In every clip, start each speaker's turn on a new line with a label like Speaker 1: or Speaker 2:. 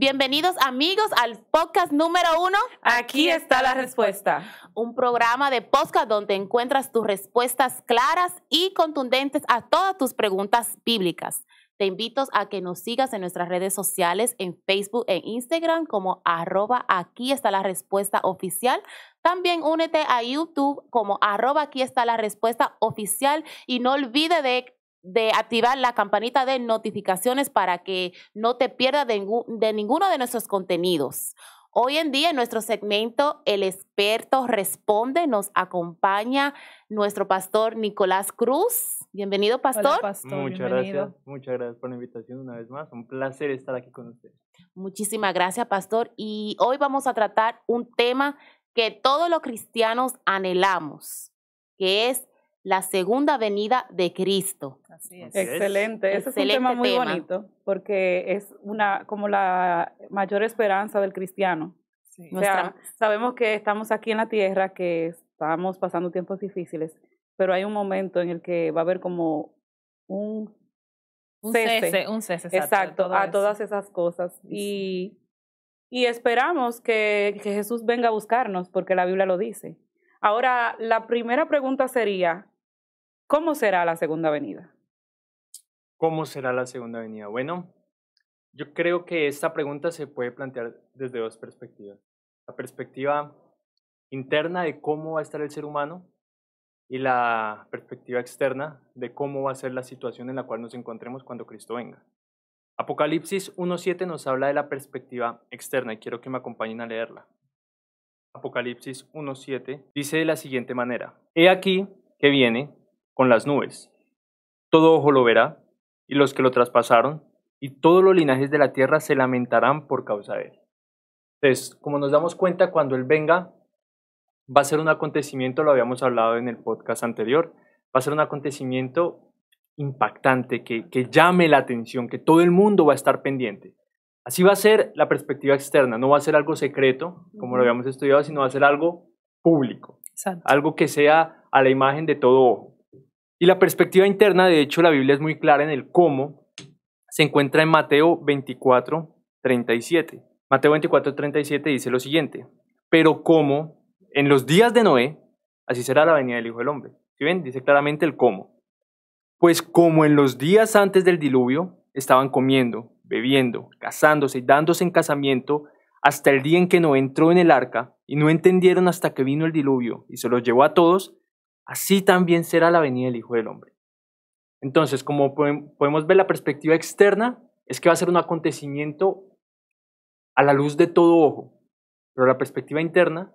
Speaker 1: Bienvenidos amigos al podcast número 1.
Speaker 2: Aquí está la respuesta.
Speaker 1: Un programa de podcast donde encuentras tus respuestas claras y contundentes a todas tus preguntas bíblicas. Te invito a que nos sigas en nuestras redes sociales, en Facebook e Instagram como @aquí está la respuesta oficial. También únete a YouTube como @aquí está la respuesta oficial y no olvides de activar la campanita de notificaciones para que no te pierdas de ninguno de nuestros contenidos. Hoy en día en nuestro segmento El Experto Responde nos acompaña nuestro pastor Nicolás Cruz. Bienvenido, pastor.
Speaker 2: Hola, pastor.
Speaker 3: Muchas gracias por la invitación una vez más. Un placer estar aquí con ustedes.
Speaker 1: Muchísimas gracias, pastor. Y hoy vamos a tratar un tema que todos los cristianos anhelamos, que es la segunda venida de Cristo.
Speaker 2: Así es. Excelente. Ese es un tema muy bonito porque es como la mayor esperanza del cristiano. Sí. O sea, sabemos que estamos aquí en la tierra, que estamos pasando tiempos difíciles, pero hay un momento en el que va a haber como un cese, exacto, a todas esas cosas. Sí. Y esperamos que Jesús venga a buscarnos porque la Biblia lo dice. Ahora, la primera pregunta sería, ¿cómo será la segunda venida?
Speaker 3: ¿Cómo será la segunda venida? Bueno, yo creo que esta pregunta se puede plantear desde dos perspectivas. La perspectiva interna de cómo va a estar el ser humano y la perspectiva externa de cómo va a ser la situación en la cual nos encontremos cuando Cristo venga. Apocalipsis 1:7 nos habla de la perspectiva externa y quiero que me acompañen a leerla. Apocalipsis 1:7 dice de la siguiente manera: He aquí que viene con las nubes. Todo ojo lo verá, y los que lo traspasaron, y todos los linajes de la tierra se lamentarán por causa de él. Entonces, como nos damos cuenta, cuando él venga, va a ser un acontecimiento, lo habíamos hablado en el podcast anterior, va a ser un acontecimiento impactante, que llame la atención, que todo el mundo va a estar pendiente. Así va a ser la perspectiva externa, no va a ser algo secreto, como lo habíamos estudiado, sino va a ser algo público,
Speaker 2: exacto,
Speaker 3: algo que sea a la imagen de todo ojo. Y la perspectiva interna, de hecho, la Biblia es muy clara en el cómo, se encuentra en Mateo 24:37. Mateo 24:37 dice lo siguiente: pero como en los días de Noé, así será la venida del Hijo del Hombre. ¿Sí ven? Dice claramente el cómo. Pues como en los días antes del diluvio, estaban comiendo, bebiendo, casándose y dándose en casamiento, hasta el día en que Noé entró en el arca, y no entendieron hasta que vino el diluvio y se los llevó a todos, así también será la venida del Hijo del Hombre. Entonces, como podemos ver, la perspectiva externa es que va a ser un acontecimiento a la luz de todo ojo, pero la perspectiva interna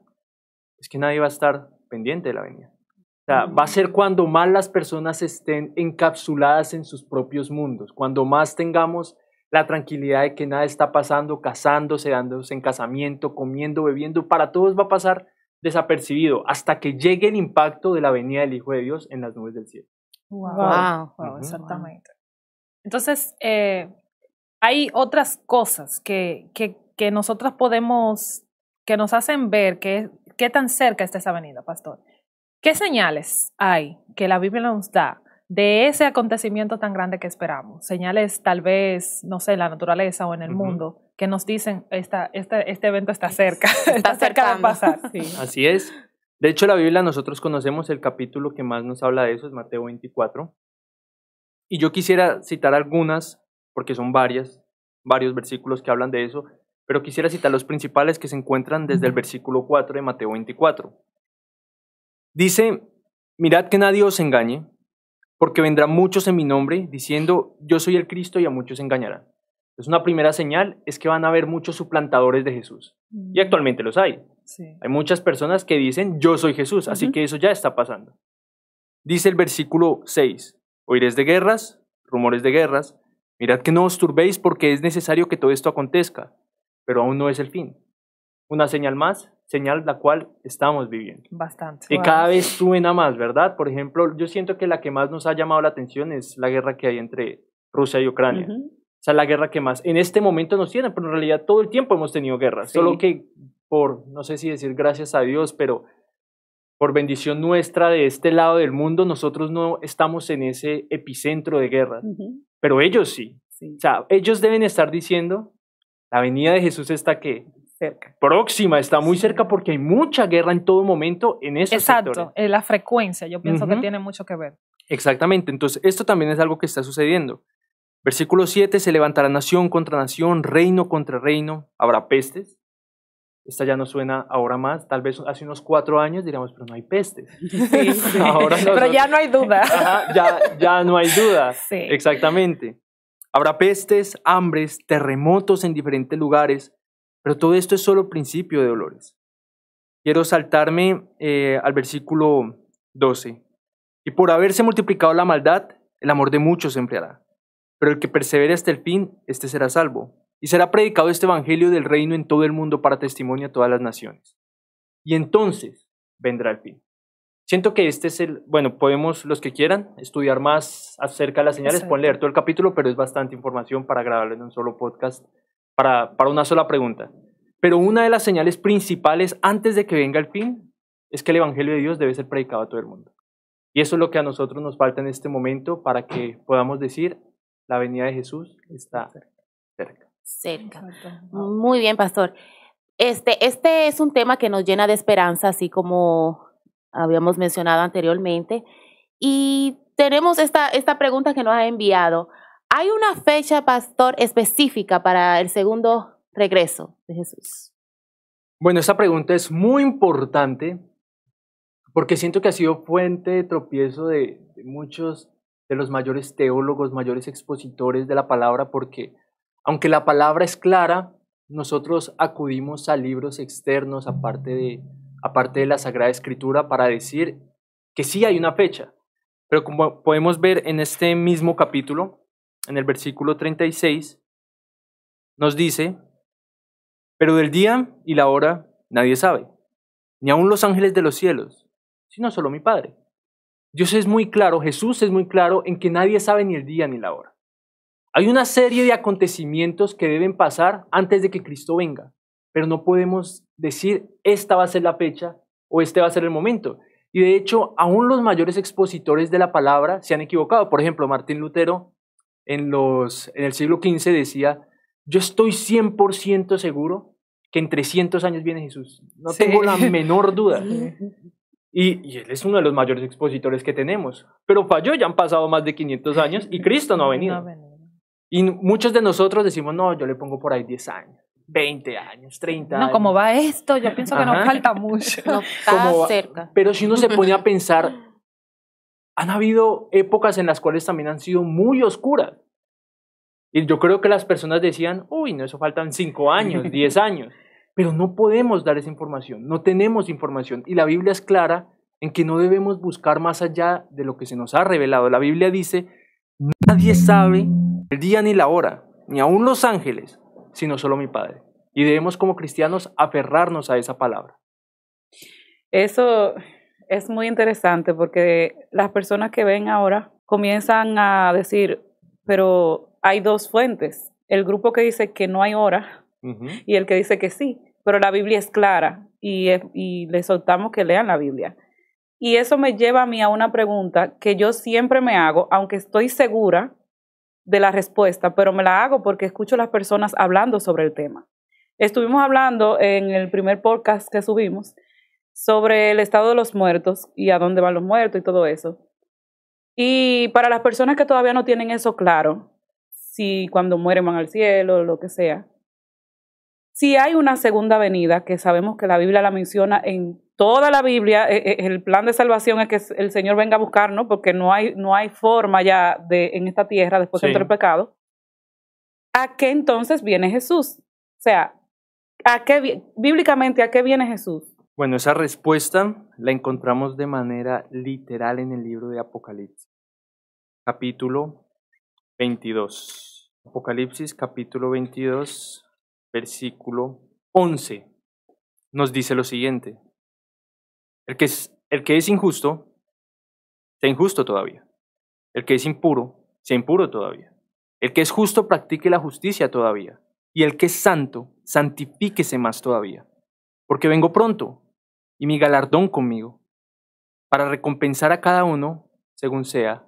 Speaker 3: es que nadie va a estar pendiente de la venida. O sea, va a ser cuando más las personas estén encapsuladas en sus propios mundos, cuando más tengamos la tranquilidad de que nada está pasando, casándose, dándose en casamiento, comiendo, bebiendo, para todos va a pasar desapercibido hasta que llegue el impacto de la venida del Hijo de Dios en las nubes del cielo.
Speaker 2: Wow, exactamente. Entonces, hay otras cosas que nosotros podemos, que nos hacen ver qué tan cerca está esa venida, pastor. ¿Qué señales hay que la Biblia nos da de ese acontecimiento tan grande que esperamos? Señales tal vez, no sé, en la naturaleza o en el mundo, que nos dicen este evento está cerca, está cerca de pasar. Sí.
Speaker 3: Así es. De hecho, la Biblia nosotros conocemos el capítulo que más nos habla de eso, es Mateo 24. Y yo quisiera citar algunas, porque son varios versículos que hablan de eso, pero quisiera citar los principales que se encuentran desde el versículo 4 de Mateo 24. Dice: mirad que nadie os engañe, porque vendrán muchos en mi nombre, diciendo, yo soy el Cristo, y a muchos engañarán. Entonces, una primera señal es que van a haber muchos suplantadores de Jesús. Y actualmente los hay.
Speaker 2: Sí.
Speaker 3: Hay muchas personas que dicen, yo soy Jesús, así que eso ya está pasando. Dice el versículo 6, oiréis de guerras, rumores de guerras, mirad que no os turbéis, porque es necesario que todo esto acontezca, pero aún no es el fin. Una señal más, señal la cual estamos viviendo.
Speaker 2: Bastante.
Speaker 3: Que cada vez suena más, ¿verdad? Por ejemplo, yo siento que la que más nos ha llamado la atención es la guerra que hay entre Rusia y Ucrania. O sea, la guerra que más en este momento nos tiene, pero en realidad todo el tiempo hemos tenido guerras. Sí. Solo que por, no sé si decir gracias a Dios, pero por bendición nuestra de este lado del mundo, nosotros no estamos en ese epicentro de guerras. Pero ellos sí. O sea, ellos deben estar diciendo, La venida de Jesús está ¿qué?
Speaker 2: Cerca.
Speaker 3: Próxima, está muy cerca porque hay mucha guerra en todo momento en esos sectores.
Speaker 4: Exacto, la frecuencia, yo pienso que tiene mucho que ver.
Speaker 3: Exactamente, entonces esto también es algo que está sucediendo. Versículo 7, se levantará nación contra nación, reino contra reino, habrá pestes. Esta ya no suena ahora más, tal vez hace unos 4 años diríamos, pero no hay pestes.
Speaker 4: Sí. Ahora pero ya no hay duda.
Speaker 3: Ajá, ya no hay duda,
Speaker 4: Sí.
Speaker 3: Exactamente. Habrá pestes, hambres, terremotos en diferentes lugares, pero todo esto es solo principio de dolores. Quiero saltarme al versículo 12. Y por haberse multiplicado la maldad, el amor de muchos se enfriará. Pero el que persevere hasta el fin, este será salvo. Y será predicado este evangelio del reino en todo el mundo para testimonio a todas las naciones. Y entonces vendrá el fin. Siento que este es podemos, los que quieran, estudiar más acerca de las señales,
Speaker 4: Exacto.
Speaker 3: pueden leer todo el capítulo, pero es bastante información para grabarlo en un solo podcast, para una sola pregunta. Pero una de las señales principales antes de que venga el fin es que el evangelio de Dios debe ser predicado a todo el mundo. Y eso es lo que a nosotros nos falta en este momento para que podamos decir, la venida de Jesús está cerca.
Speaker 1: Muy bien, pastor. Este es un tema que nos llena de esperanza, así como habíamos mencionado anteriormente. Y tenemos esta pregunta que nos ha enviado. ¿Hay una fecha, pastor, específica para el segundo regreso de Jesús?
Speaker 3: Bueno, esta pregunta es muy importante porque siento que ha sido fuente de tropiezo de muchos de los mayores teólogos, mayores expositores de la palabra, porque aunque la palabra es clara, nosotros acudimos a libros externos, aparte de la Sagrada Escritura, para decir que sí hay una fecha. Pero como podemos ver en este mismo capítulo, en el versículo 36, nos dice, pero del día y la hora nadie sabe, ni aun los ángeles de los cielos, sino solo mi Padre. Dios es muy claro, Jesús es muy claro en que nadie sabe ni el día ni la hora. Hay una serie de acontecimientos que deben pasar antes de que Cristo venga, pero no podemos decir esta va a ser la fecha o este va a ser el momento. Y de hecho, aún los mayores expositores de la palabra se han equivocado. Por ejemplo, Martín Lutero en el siglo XV decía, yo estoy 100% seguro que en 300 años viene Jesús. No tengo la menor duda. Y él es uno de los mayores expositores que tenemos. Pero falló, ya han pasado más de 500 años y Cristo no ha venido. Y muchos de nosotros decimos, no, yo le pongo por ahí 10 años, 20 años, 30 años.
Speaker 4: No, como va esto, yo pienso que nos falta mucho.
Speaker 1: No está cerca.
Speaker 3: Pero si uno se pone a pensar, han habido épocas en las cuales también han sido muy oscuras. Y yo creo que las personas decían, uy, no, eso faltan 5 años, 10 años. Pero no podemos dar esa información, no tenemos información. Y la Biblia es clara en que no debemos buscar más allá de lo que se nos ha revelado. La Biblia dice, nadie sabe el día ni la hora, ni aun los ángeles, sino solo mi Padre. Y debemos como cristianos aferrarnos a esa palabra.
Speaker 2: Eso es muy interesante porque las personas que ven ahora comienzan a decir, pero hay dos fuentes. El grupo que dice que no hay hora y el que dice que sí, pero la Biblia es clara y les soltamos que lean la Biblia. Y eso me lleva a mí a una pregunta que yo siempre me hago, aunque estoy segura de la respuesta, pero me la hago porque escucho a las personas hablando sobre el tema. Estuvimos hablando en el primer podcast que subimos sobre el estado de los muertos y a dónde van los muertos y todo eso. Y para las personas que todavía no tienen eso claro, si cuando mueren van al cielo o lo que sea, si hay una segunda venida, que sabemos que la Biblia la menciona en toda la Biblia, el plan de salvación es que el Señor venga a buscarnos, porque no hay forma ya en esta tierra después de entrar el pecado. ¿A qué entonces viene Jesús? O sea, bíblicamente, ¿a qué viene Jesús?
Speaker 3: Bueno, esa respuesta la encontramos de manera literal en el libro de Apocalipsis, capítulo 22. Apocalipsis, capítulo 22. Versículo 11 nos dice lo siguiente, el que es injusto, sea injusto todavía, el que es impuro, sea impuro todavía, el que es justo, practique la justicia todavía, y el que es santo, santifíquese más todavía, porque vengo pronto, y mi galardón conmigo, para recompensar a cada uno según sea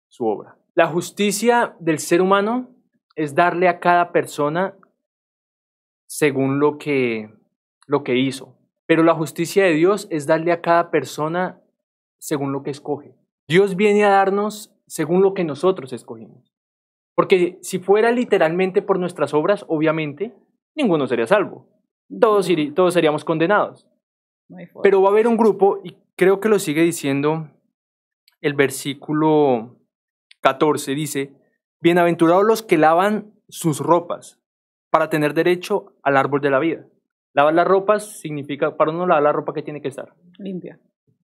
Speaker 3: su obra. La justicia del ser humano es darle a cada persona según lo que hizo. Pero la justicia de Dios es darle a cada persona según lo que escoge. Dios viene a darnos según lo que nosotros escogimos. Porque si fuera literalmente por nuestras obras, obviamente, ninguno sería salvo. Todos seríamos condenados. Pero va a haber un grupo, y creo que lo sigue diciendo el versículo 14, dice, bienaventurados los que lavan sus ropas para tener derecho al árbol de la vida. Lavar las ropas significa, para uno lavar la ropa, que tiene que estar
Speaker 2: limpia.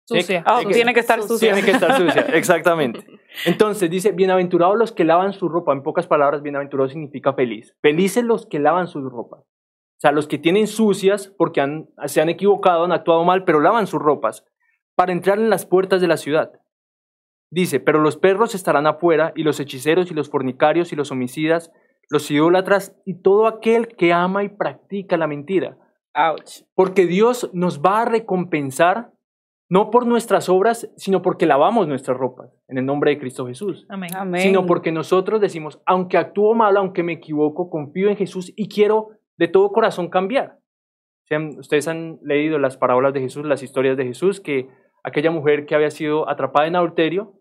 Speaker 4: Sucia.
Speaker 2: Tiene que estar sucia.
Speaker 3: Tiene que estar sucia, exactamente. Entonces dice, bienaventurados los que lavan su ropa. En pocas palabras, bienaventurado significa feliz. Felices los que lavan sus ropas. O sea, los que tienen sucias porque se han equivocado, han actuado mal, pero lavan sus ropas para entrar en las puertas de la ciudad. Dice, pero los perros estarán afuera, y los hechiceros, y los fornicarios, y los homicidas, los idólatras, y todo aquel que ama y practica la mentira.
Speaker 2: Ouch.
Speaker 3: Porque Dios nos va a recompensar no por nuestras obras, sino porque lavamos nuestras ropas, en el nombre de Cristo Jesús.
Speaker 4: Amén.
Speaker 2: Amén.
Speaker 3: Sino porque nosotros decimos, aunque actúo mal, aunque me equivoco, confío en Jesús y quiero de todo corazón cambiar. Ustedes han leído las parábolas de Jesús, las historias de Jesús, que aquella mujer que había sido atrapada en adulterio,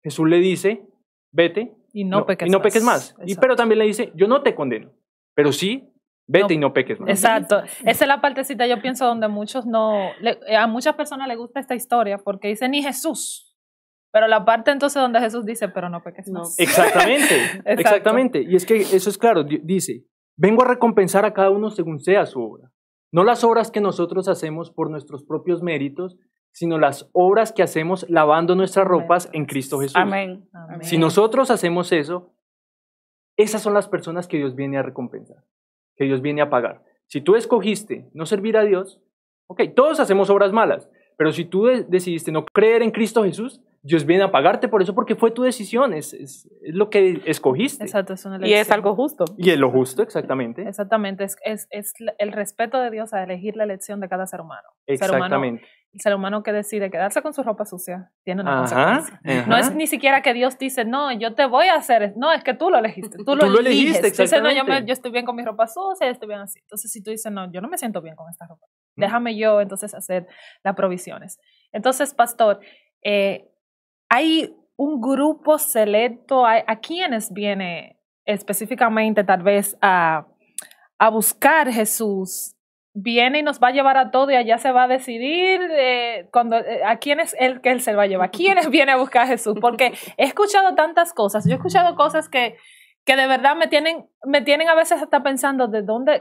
Speaker 3: Jesús le dice, vete
Speaker 4: y no peques
Speaker 3: más. Pero también le dice, yo no te condeno, pero sí, vete y no peques más.
Speaker 4: Exacto. Esa es la partecita, yo pienso, donde a muchas personas les gusta esta historia, porque dice ni Jesús. Pero la parte entonces donde Jesús dice, pero no peques más.
Speaker 3: Exactamente, exactamente. Y es que eso es claro, dice, vengo a recompensar a cada uno según sea su obra. No las obras que nosotros hacemos por nuestros propios méritos, sino las obras que hacemos lavando nuestras ropas en Cristo Jesús.
Speaker 2: Amén.
Speaker 3: Si nosotros hacemos eso, esas son las personas que Dios viene a recompensar, que Dios viene a pagar. Si tú escogiste no servir a Dios, ok, todos hacemos obras malas, pero si tú decidiste no creer en Cristo Jesús, Dios viene a pagarte por eso, porque fue tu decisión, es lo que escogiste.
Speaker 4: Exacto, es una elección.
Speaker 2: Y es algo justo.
Speaker 3: Y es lo justo, exactamente.
Speaker 4: Exactamente, es el respeto de Dios a elegir la elección de cada ser humano.
Speaker 3: Exactamente.
Speaker 4: El ser humano que decide quedarse con su ropa sucia tiene una consecuencia. No es ni siquiera que Dios dice, no, yo te voy a hacer, no, es que tú lo elegiste, tú lo elegiste.
Speaker 3: Exactamente.
Speaker 4: Dice, no, yo estoy bien con mi ropa sucia, yo estoy bien así. Entonces, si tú dices, no, yo no me siento bien con esta ropa, déjame yo entonces hacer las provisiones. Entonces, pastor, hay un grupo selecto, ¿a quiénes viene específicamente tal vez a buscar Jesús? Viene y nos va a llevar a todo y allá se va a decidir a quién es él que él se va a llevar, quiénes viene a buscar a Jesús, porque he escuchado tantas cosas, yo he escuchado cosas que de verdad me tienen a veces hasta pensando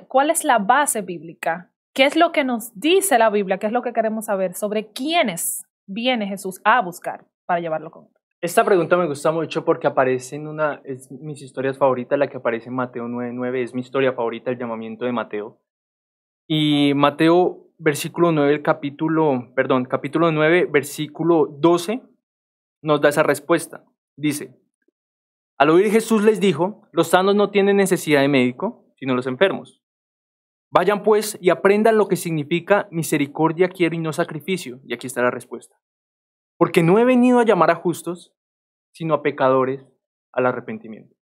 Speaker 4: cuál es la base bíblica, qué es lo que nos dice la Biblia, qué es lo que queremos saber sobre quiénes viene Jesús a buscar para llevarlo con él.
Speaker 3: Esta pregunta me gusta mucho porque aparece es mis historias favoritas, la que aparece en Mateo 9:9, es mi historia favorita, el llamamiento de Mateo. Y Mateo, capítulo 9, versículo 12, nos da esa respuesta. Dice, al oír Jesús les dijo, los sanos no tienen necesidad de médico, sino los enfermos. Vayan pues y aprendan lo que significa misericordia quiero y no sacrificio. Y aquí está la respuesta. Porque no he venido a llamar a justos, sino a pecadores al arrepentimiento.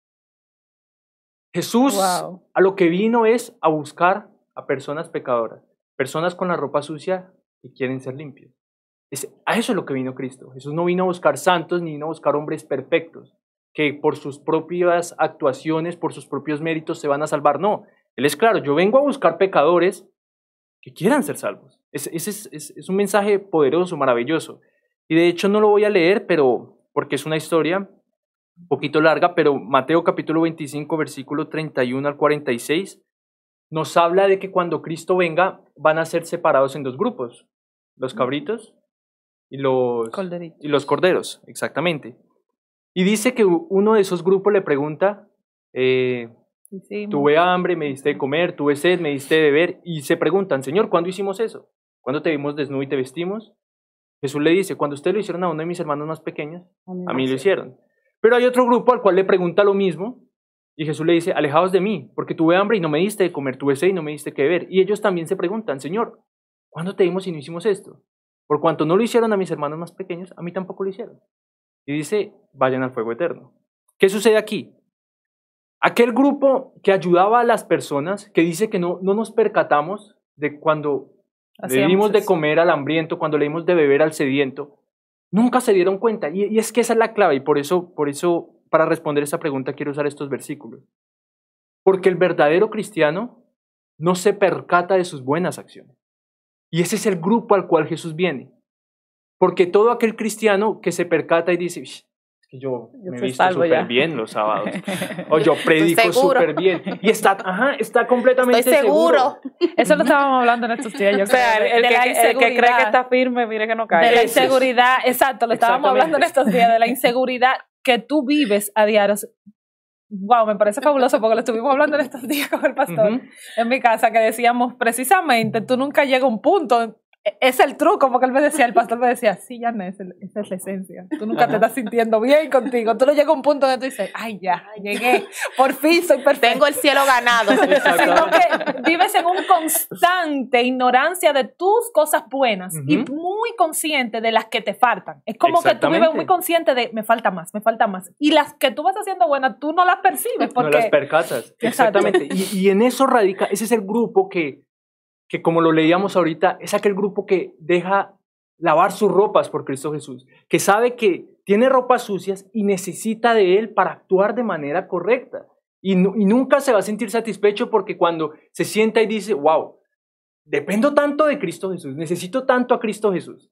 Speaker 3: Jesús a lo que vino es a buscar a personas pecadoras, personas con la ropa sucia que quieren ser limpios. A eso es lo que vino Cristo. Jesús no vino a buscar santos ni vino a buscar hombres perfectos, que por sus propias actuaciones, por sus propios méritos se van a salvar. No, Él es claro, yo vengo a buscar pecadores que quieran ser salvos. Es un mensaje poderoso, maravilloso. Y de hecho no lo voy a leer, porque es una historia un poquito larga, pero Mateo capítulo 25, versículo 31 al 46, nos habla de que cuando Cristo venga van a ser separados en dos grupos, los cabritos y los corderos, exactamente. Y dice que uno de esos grupos le pregunta, tuve hambre, me diste de comer, tuve sed, me diste de beber, y se preguntan, Señor, ¿cuándo hicimos eso? ¿Cuándo te vimos desnudo y te vestimos? Jesús le dice, cuando ustedes lo hicieron a uno de mis hermanos más pequeños, a mí lo hicieron. Pero hay otro grupo al cual le pregunta lo mismo, y Jesús le dice, alejaos de mí, porque tuve hambre y no me diste de comer, tuve sed y no me diste que beber. Y ellos también se preguntan, Señor, ¿cuándo te vimos y no hicimos esto? Por cuanto no lo hicieron a mis hermanos más pequeños, a mí tampoco lo hicieron. Y dice, vayan al fuego eterno. ¿Qué sucede aquí? Aquel grupo que ayudaba a las personas, que dice que no nos percatamos de cuando le dimos de comer al hambriento, cuando le dimos de beber al sediento, nunca se dieron cuenta. Y es que esa es la clave, y por eso, para responder esa pregunta, quiero usar estos versículos. Porque el verdadero cristiano no se percata de sus buenas acciones. Y ese es el grupo al cual Jesús viene. Porque todo aquel cristiano que se percata y dice, es que yo me he visto súper bien los sábados, o yo predico súper bien, y está completamente seguro.
Speaker 4: Eso lo estábamos hablando en estos días.
Speaker 2: O sea, el que cree que está firme, mire que no cae.
Speaker 4: De la inseguridad, exacto, lo estábamos hablando en estos días, de la inseguridad que tú vives a diario. Wow, me parece fabuloso porque lo estuvimos hablando en estos días con el pastor en mi casa, que decíamos precisamente, tú nunca llegas a un punto, es el truco, porque él me decía, el pastor me decía, sí, Janet, esa es la esencia, tú nunca te estás sintiendo bien contigo, tú no llegas a un punto donde tú dices, ay ya, llegué, por fin soy perfecto.
Speaker 1: Tengo el cielo ganado.
Speaker 4: Sino que vives en un constante ignorancia de tus cosas buenas y muy consciente de las que te faltan. Es como que tú vives muy consciente de me falta más. Y las que tú vas haciendo buenas, tú no las percibes. Porque...
Speaker 3: No las percatas. Exactamente. Y en eso radica, ese es el grupo que como lo leíamos ahorita, es aquel grupo que deja lavar sus ropas por Cristo Jesús, que sabe que tiene ropas sucias y necesita de Él para actuar de manera correcta. Y nunca se va a sentir satisfecho porque cuando se sienta y dice, wow, dependo tanto de Cristo Jesús, necesito tanto a Cristo Jesús.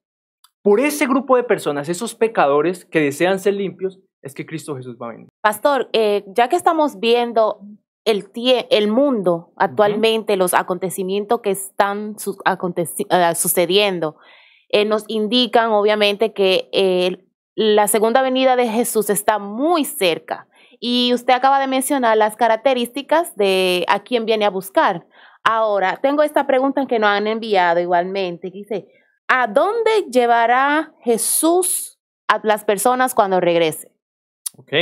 Speaker 3: Por ese grupo de personas, esos pecadores que desean ser limpios, es que Cristo Jesús va a venir.
Speaker 1: Pastor, ya que estamos viendo el mundo actualmente, los acontecimientos que están sucediendo, nos indican obviamente que la segunda venida de Jesús está muy cerca. Y usted acaba de mencionar las características de a quién viene a buscar. Ahora, tengo esta pregunta que nos han enviado igualmente, que dice, ¿a dónde llevará Jesús a las personas cuando regrese?
Speaker 3: Ok.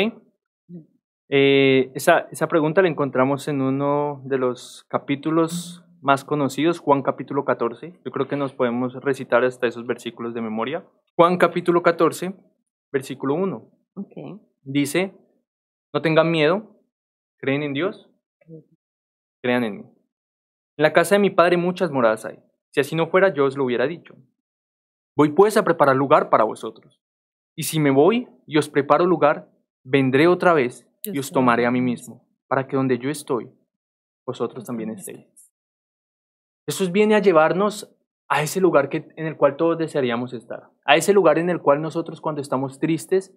Speaker 3: Esa pregunta la encontramos en uno de los capítulos más conocidos, Juan capítulo 14. Yo creo que nos podemos recitar hasta esos versículos de memoria. Juan capítulo 14, versículo 1.
Speaker 1: Okay.
Speaker 3: Dice, no tengan miedo, ¿creen en Dios? Crean en mí. En la casa de mi Padre muchas moradas hay. Si así no fuera, yo os lo hubiera dicho. Voy pues a preparar lugar para vosotros. Y si me voy y os preparo lugar, vendré otra vez y os tomaré a mí mismo, para que donde yo estoy, vosotros también estéis. Jesús viene a llevarnos a ese lugar en el cual todos desearíamos estar, a ese lugar en el cual nosotros cuando estamos tristes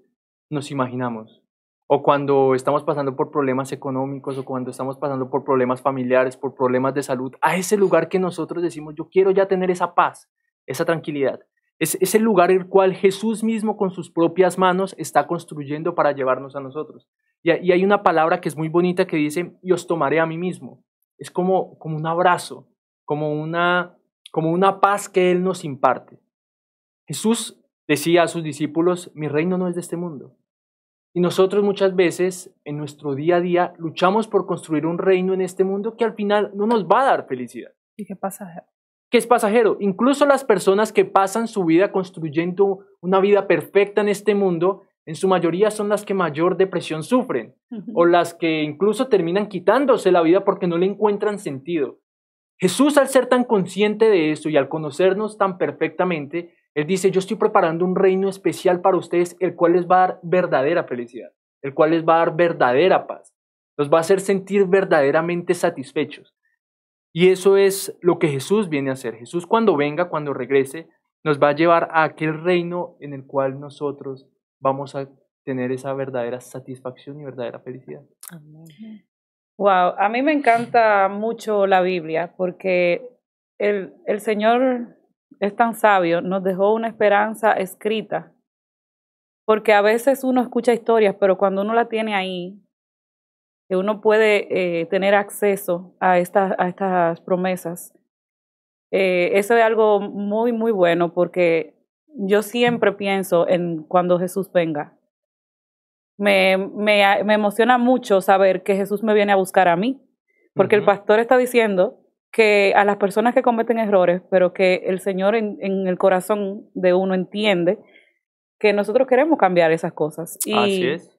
Speaker 3: nos imaginamos, o cuando estamos pasando por problemas económicos, o cuando estamos pasando por problemas familiares, por problemas de salud, a ese lugar que nosotros decimos, yo quiero ya tener esa paz, esa tranquilidad. Es el lugar el cual Jesús mismo con sus propias manos está construyendo para llevarnos a nosotros. Y hay una palabra que es muy bonita que dice, y os tomaré a mí mismo. Es como un abrazo, como una paz que Él nos imparte. Jesús decía a sus discípulos, mi reino no es de este mundo. Y nosotros muchas veces en nuestro día a día luchamos por construir un reino en este mundo que al final no nos va a dar felicidad.
Speaker 4: ¿Y qué pasa?
Speaker 3: Que es pasajero. Incluso las personas que pasan su vida construyendo una vida perfecta en este mundo, en su mayoría son las que mayor depresión sufren, o las que incluso terminan quitándose la vida porque no le encuentran sentido. Jesús, al ser tan consciente de eso y al conocernos tan perfectamente, Él dice, yo estoy preparando un reino especial para ustedes, el cual les va a dar verdadera felicidad, el cual les va a dar verdadera paz, los va a hacer sentir verdaderamente satisfechos. Y eso es lo que Jesús viene a hacer. Jesús cuando venga, cuando regrese, nos va a llevar a aquel reino en el cual nosotros vamos a tener esa verdadera satisfacción y verdadera felicidad.
Speaker 2: Amén. Wow, a mí me encanta mucho la Biblia porque el Señor es tan sabio, nos dejó una esperanza escrita, porque a veces uno escucha historias, pero cuando uno la tiene ahí, que uno puede tener acceso a estas promesas. Eso es algo muy, muy bueno porque yo siempre pienso en cuando Jesús venga. Me emociona mucho saber que Jesús me viene a buscar a mí, porque el pastor está diciendo que a las personas que cometen errores, pero que el Señor en el corazón de uno entiende que nosotros queremos cambiar esas cosas.
Speaker 3: Así es.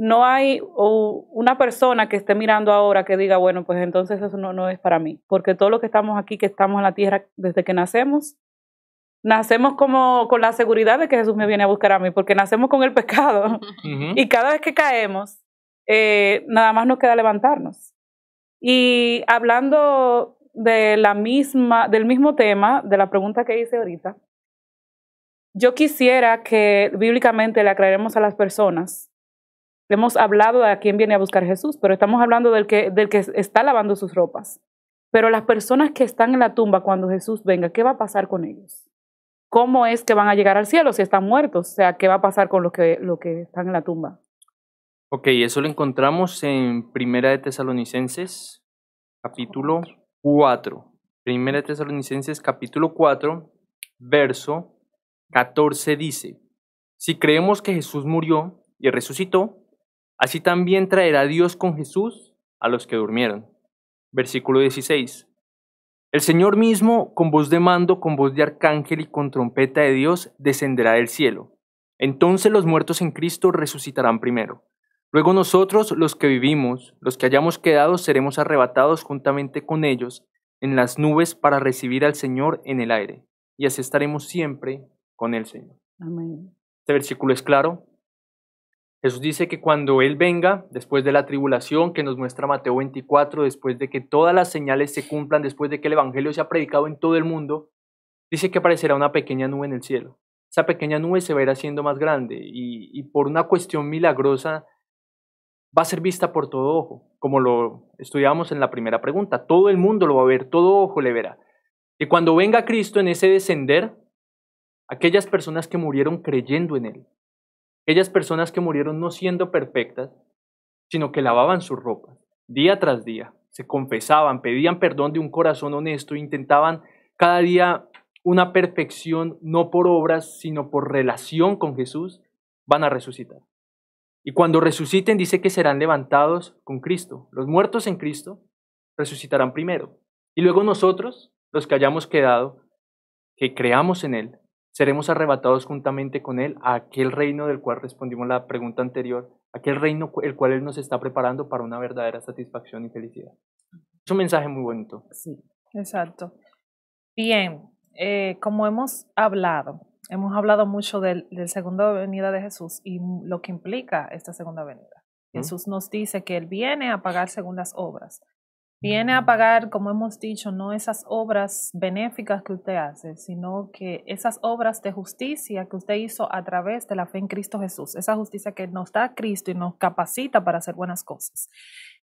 Speaker 2: no hay una persona que esté mirando ahora que diga, bueno, pues entonces eso no es para mí, porque todos los que estamos aquí, que estamos en la tierra desde que nacemos como con la seguridad de que Jesús me viene a buscar a mí, porque nacemos con el pecado y cada vez que caemos, nada más nos queda levantarnos. Y hablando del mismo tema, de la pregunta que hice ahorita, yo quisiera que bíblicamente le aclaremos a las personas. Hemos hablado de a quién viene a buscar Jesús, pero estamos hablando del que está lavando sus ropas. Pero las personas que están en la tumba cuando Jesús venga, ¿qué va a pasar con ellos? ¿Cómo es que van a llegar al cielo si están muertos? O sea, ¿qué va a pasar con los que están en la tumba?
Speaker 3: Ok, eso lo encontramos en Primera de Tesalonicenses, capítulo 4. Primera de Tesalonicenses, capítulo 4, verso 14 dice: si creemos que Jesús murió y resucitó, así también traerá Dios con Jesús a los que durmieron. Versículo 16. El Señor mismo, con voz de mando, con voz de arcángel y con trompeta de Dios, descenderá del cielo. Entonces los muertos en Cristo resucitarán primero. Luego nosotros, los que vivimos, los que hayamos quedado, seremos arrebatados juntamente con ellos en las nubes para recibir al Señor en el aire. Y así estaremos siempre con el Señor.
Speaker 2: Amén.
Speaker 3: Este versículo es claro. Jesús dice que cuando Él venga, después de la tribulación que nos muestra Mateo 24, después de que todas las señales se cumplan, después de que el Evangelio se ha predicado en todo el mundo, dice que aparecerá una pequeña nube en el cielo. Esa pequeña nube se verá siendo más grande y por una cuestión milagrosa va a ser vista por todo ojo, como lo estudiamos en la primera pregunta. Todo el mundo lo va a ver, todo ojo le verá. Y cuando venga Cristo en ese descender, aquellas personas que murieron creyendo en Él, aquellas personas que murieron no siendo perfectas, sino que lavaban sus ropas día tras día, se confesaban, pedían perdón de un corazón honesto, intentaban cada día una perfección no por obras, sino por relación con Jesús, van a resucitar. Y cuando resuciten dice que serán levantados con Cristo. Los muertos en Cristo resucitarán primero. Y luego nosotros, los que hayamos quedado, que creamos en Él, seremos arrebatados juntamente con Él a aquel reino del cual respondimos la pregunta anterior, aquel reino el cual Él nos está preparando para una verdadera satisfacción y felicidad. Es un mensaje muy bonito.
Speaker 4: Sí, exacto. Bien, como hemos hablado mucho del segunda venida de Jesús y lo que implica esta segunda venida. Jesús nos dice que Él viene a pagar según las obras. Viene a pagar, como hemos dicho, no esas obras benéficas que usted hace, sino que esas obras de justicia que usted hizo a través de la fe en Cristo Jesús. Esa justicia que nos da Cristo y nos capacita para hacer buenas cosas.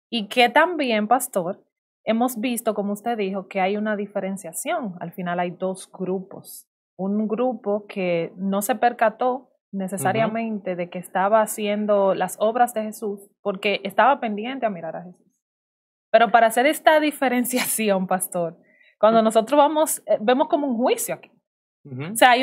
Speaker 4: Y que también, pastor, hemos visto, como usted dijo, que hay una diferenciación. Al final hay dos grupos. Un grupo que no se percató necesariamente de que estaba haciendo las obras de Jesús porque estaba pendiente a mirar a Jesús. Pero para hacer esta diferenciación, pastor, cuando nosotros vemos como un juicio aquí. O sea,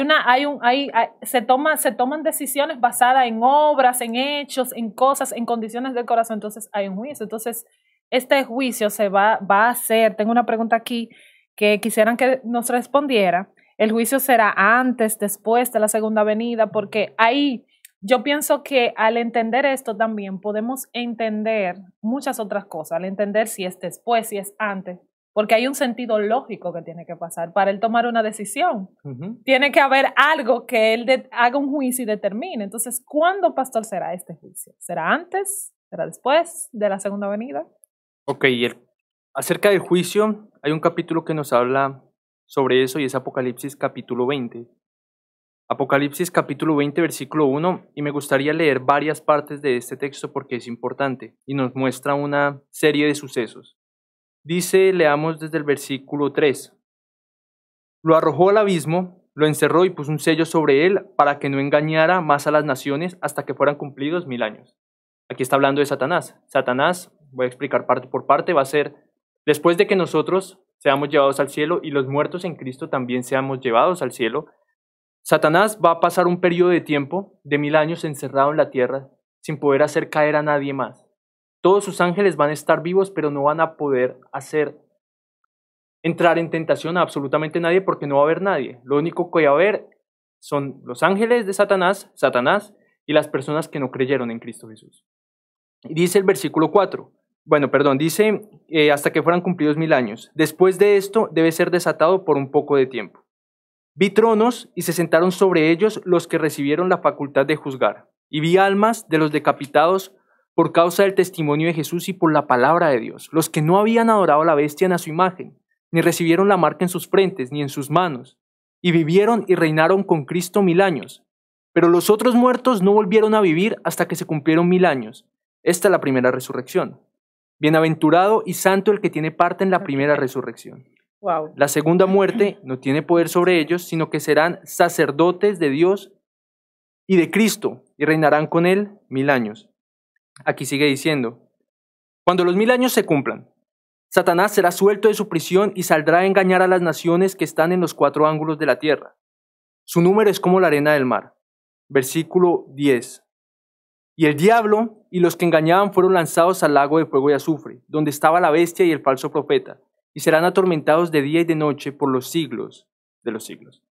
Speaker 4: se toman decisiones basadas en obras, en hechos, en cosas, en condiciones del corazón. Entonces hay un juicio. Entonces, este juicio se va a hacer. Tengo una pregunta aquí que quisieran que nos respondiera. El juicio será antes, después de la segunda venida, porque ahí yo pienso que al entender esto también podemos entender muchas otras cosas, al entender si es después, si es antes, porque hay un sentido lógico que tiene que pasar para él tomar una decisión. Tiene que haber algo que él haga un juicio y determine. Entonces, ¿cuándo, pastor, será este juicio? ¿Será antes? ¿Será después de la segunda venida?
Speaker 3: Ok, acerca del juicio, hay un capítulo que nos habla sobre eso y es Apocalipsis capítulo 20. Apocalipsis capítulo 20, versículo 1, y me gustaría leer varias partes de este texto porque es importante y nos muestra una serie de sucesos. Dice, leamos desde el versículo 3. Lo arrojó al abismo, lo encerró y puso un sello sobre él para que no engañara más a las naciones hasta que fueran cumplidos 1000 años. Aquí está hablando de Satanás. Satanás, voy a explicar parte por parte, va a ser después de que nosotros seamos llevados al cielo y los muertos en Cristo también seamos llevados al cielo. Satanás va a pasar un periodo de tiempo de 1000 años encerrado en la tierra sin poder hacer caer a nadie más. Todos sus ángeles van a estar vivos, pero no van a poder hacer entrar en tentación a absolutamente nadie porque no va a haber nadie. Lo único que va a haber son los ángeles de Satanás y las personas que no creyeron en Cristo Jesús. Y dice el versículo 4. Bueno, perdón, dice hasta que fueran cumplidos 1000 años. Después de esto debe ser desatado por un poco de tiempo. Vi tronos y se sentaron sobre ellos los que recibieron la facultad de juzgar. Y vi almas de los decapitados por causa del testimonio de Jesús y por la palabra de Dios, los que no habían adorado a la bestia ni a su imagen, ni recibieron la marca en sus frentes ni en sus manos, y vivieron y reinaron con Cristo 1000 años. Pero los otros muertos no volvieron a vivir hasta que se cumplieron 1000 años. Esta es la primera resurrección. Bienaventurado y santo el que tiene parte en la primera resurrección.
Speaker 2: Wow.
Speaker 3: La segunda muerte no tiene poder sobre ellos, sino que serán sacerdotes de Dios y de Cristo, y reinarán con él 1000 años. Aquí sigue diciendo, cuando los 1000 años se cumplan, Satanás será suelto de su prisión y saldrá a engañar a las naciones que están en los 4 ángulos de la tierra. Su número es como la arena del mar. Versículo 10. Y el diablo y los que engañaban fueron lanzados al lago de fuego y azufre, donde estaba la bestia y el falso profeta, y serán atormentados de día y de noche por los siglos de los siglos.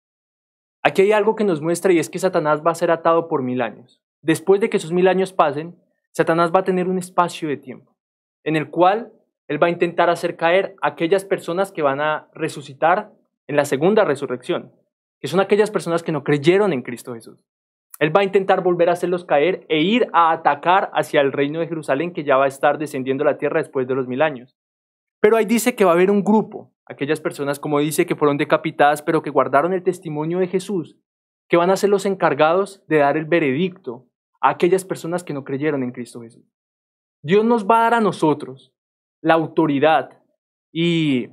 Speaker 3: Aquí hay algo que nos muestra y es que Satanás va a ser atado por 1000 años. Después de que esos 1000 años pasen, Satanás va a tener un espacio de tiempo en el cual él va a intentar hacer caer a aquellas personas que van a resucitar en la segunda resurrección, que son aquellas personas que no creyeron en Cristo Jesús. Él va a intentar volver a hacerlos caer e ir a atacar hacia el reino de Jerusalén que ya va a estar descendiendo a la tierra después de los 1000 años. Pero ahí dice que va a haber un grupo, aquellas personas, como dice, que fueron decapitadas, pero que guardaron el testimonio de Jesús, que van a ser los encargados de dar el veredicto a aquellas personas que no creyeron en Cristo Jesús. Dios nos va a dar a nosotros la autoridad y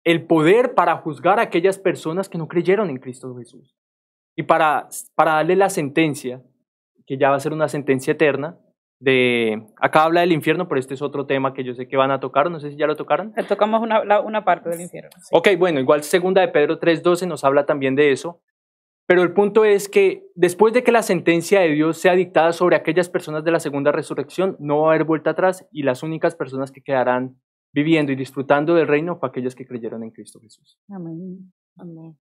Speaker 3: el poder para juzgar a aquellas personas que no creyeron en Cristo Jesús. Y para darle la sentencia, que ya va a ser una sentencia eterna, acá habla del infierno, pero este es otro tema que yo sé que van a tocar, no sé si ya lo tocaron.
Speaker 2: Tocamos una parte del infierno. Sí.
Speaker 3: Ok, bueno, igual segunda de Pedro 3:12 nos habla también de eso, pero el punto es que después de que la sentencia de Dios sea dictada sobre aquellas personas de la segunda resurrección, no va a haber vuelta atrás y las únicas personas que quedarán viviendo y disfrutando del reino fue aquellas que creyeron en Cristo Jesús.
Speaker 2: Amén.
Speaker 1: Amén.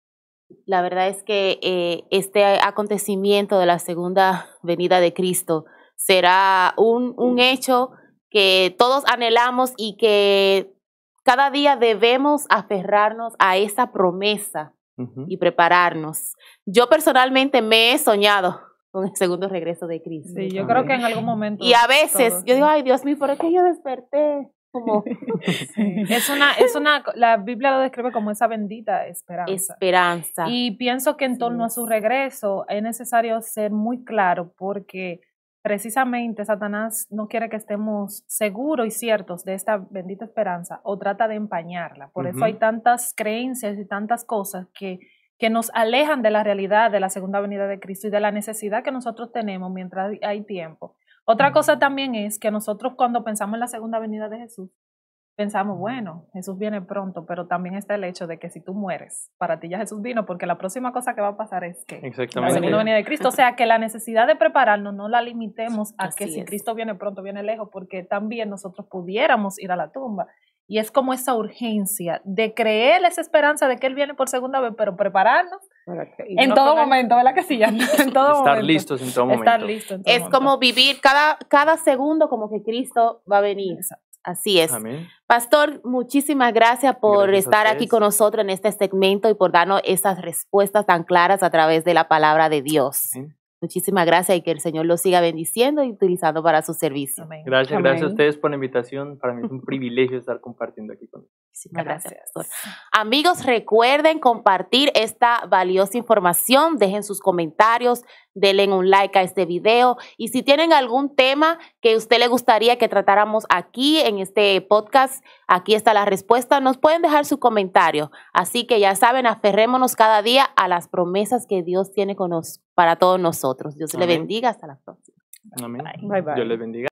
Speaker 1: La verdad es que este acontecimiento de la segunda venida de Cristo será un hecho que todos anhelamos y que cada día debemos aferrarnos a esa promesa y prepararnos. Yo personalmente me he soñado con el segundo regreso de Cristo.
Speaker 4: Sí, yo creo que en algún momento.
Speaker 1: Y a veces yo digo, ay Dios mío, ¿por qué yo desperté? Como...
Speaker 4: Sí. La Biblia lo describe como esa bendita esperanza. Y pienso que en torno a su regreso es necesario ser muy claro porque precisamente Satanás no quiere que estemos seguros y ciertos de esta bendita esperanza o trata de empañarla. Por eso hay tantas creencias y tantas cosas que nos alejan de la realidad de la segunda venida de Cristo y de la necesidad que nosotros tenemos mientras hay tiempo. Otra cosa también es que nosotros cuando pensamos en la segunda venida de Jesús, pensamos, bueno, Jesús viene pronto, pero también está el hecho de que si tú mueres, para ti ya Jesús vino, porque la próxima cosa que va a pasar es que la segunda venida de Cristo, o sea, que la necesidad de prepararnos no la limitemos a que si Cristo viene pronto, viene lejos, porque también nosotros pudiéramos ir a la tumba. Y es como esa urgencia de creer esa esperanza de que Él viene por segunda vez, pero prepararnos en todo momento, ¿verdad que sí? En todo
Speaker 3: Estar
Speaker 4: momento.
Speaker 3: listos en todo momento.
Speaker 4: Estar listos en todo
Speaker 1: es
Speaker 4: momento.
Speaker 1: como vivir cada segundo como que Cristo va a venir. Así es.
Speaker 3: Amén.
Speaker 1: Pastor, muchísimas gracias por estar aquí con nosotros en este segmento y por darnos esas respuestas tan claras a través de la palabra de Dios.
Speaker 3: ¿Sí?
Speaker 1: Muchísimas gracias y que el Señor lo siga bendiciendo y utilizando para su servicio.
Speaker 4: Amén.
Speaker 3: Gracias,
Speaker 2: Amén.
Speaker 3: gracias a ustedes por la invitación. Para mí es un privilegio estar compartiendo aquí con ustedes.
Speaker 1: Muchísimas gracias, Pastor. Amigos, recuerden compartir esta valiosa información. Dejen sus comentarios, denle un like a este video. Y si tienen algún tema que a usted le gustaría que tratáramos aquí en este podcast, aquí está la respuesta. Nos pueden dejar su comentario. Así que ya saben, aferrémonos cada día a las promesas que Dios tiene para todos nosotros. Dios le bendiga. Hasta la próxima.
Speaker 3: Amén.
Speaker 2: Bye, bye.
Speaker 3: Dios les bendiga.